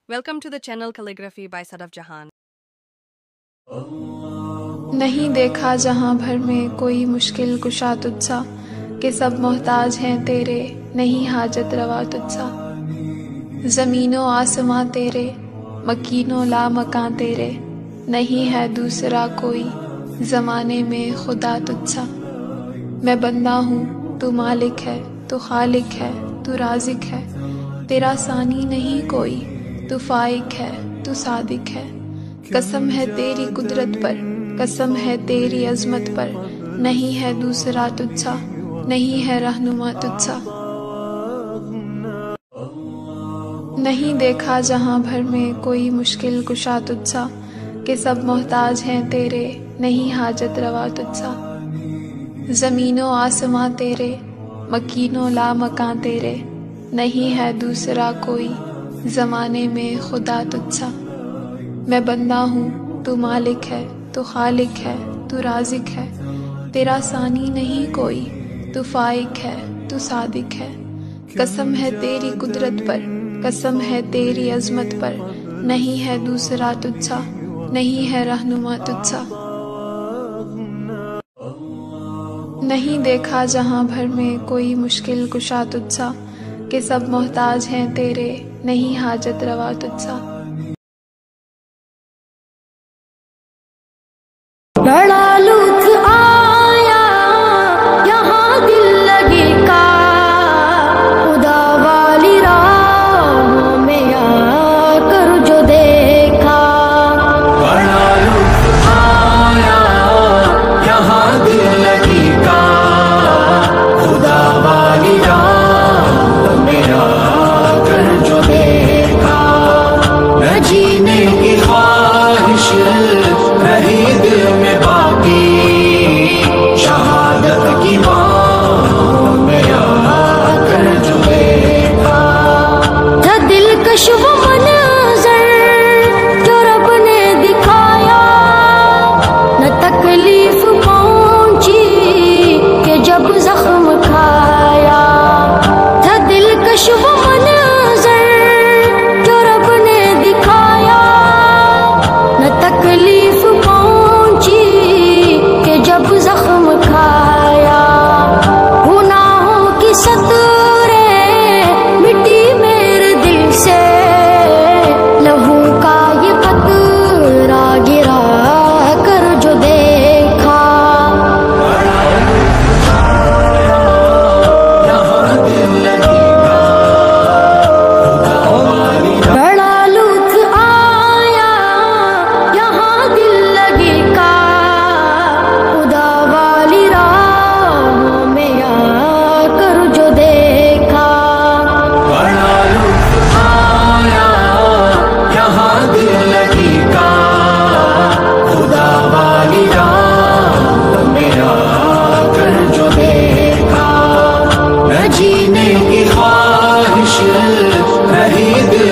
Welcome to the channel Calligraphy by Sadaf Jahan. نہیں دیکھا جہاں بھر میں کوئی مشکل کشا تجھ سا کہ سب محتاج ہیں تیرے، نہیں حاجت روا تجھ سا. زمین و آسماں تیرے، مکین و لامکاں تیرے، نہیں ہے دوسرا کوئی زمانے میں خدا تجھ سا. میں بندہ ہوں تو مالک ہے، تو خالق ہے، تو رازق ہے، تیرا ثانی نہیں کوئی، تو فائق ہے، تو صادق ہے. قسم ہے تیری قدرت پر، قسم ہے تیری عظمت پر، نہیں ہے دوسرا تجھ سا، نہیں ہے رہنما تجھ سا. نہیں دیکھا جہاں بھر میں کوئی مشکل کشا تجھ سا کہ سب محتاج ہیں تیرے، نہیں حاجت روا تجھ سا. زمین و آسماں تیرے، مکین و لامکاں تیرے، نہیں ہے دوسرا کوئی زمانے میں خدا تجھ سا. میں بندہ ہوں تو مالک ہے، تو خالق ہے، تو رازق ہے، تیرا ثانی نہیں کوئی، تو فائق ہے، تو صادق ہے. قسم ہے تیری قدرت پر، قسم ہے تیری عظمت پر، نہیں ہے دوسرا تجھ سا، نہیں ہے رہنما تجھ سا. نہیں دیکھا جہاں بھر میں کوئی مشکل کشا تجھ سا کہ سب محتاج ہیں تیرے، نہیں حاجت روا تجھ سا. بڑا لطف آیا یہاں دل لگے کا، خدا والی راہوں میں آ کر جو دیکھا. بڑا لطف آیا یہاں دل لگے کا، خدا والی راہوں میں آ کر جو دیکھا. نہ جینے کی خواہش رہی دل میں باقی، شہادت کی ماں میں آ کر جو دیکھا. تھا دلکش وہ منظر جو رب نے دکھایا، نہ تکلیف پہنچی کہ جب زخم کھایا. تھا دلکش وہ منظر جو رب نے دکھایا، نہ تکلیف پہنچی کہ جب زخم کھایا. گناہوں کی ستورے مٹی میرے دل سے، لہو کا یہ قطرہ گرا کر جو دیکھا. بڑا لطف آیا یہاں دل لگے کا، خدا والی راہوں میں آ کر جو دیکھا. بڑا لطف آیا یہاں دل لگے کا، خدا والی راہ میں آ کر جو دیکھا. نہ جینے کی خواہش رہی دل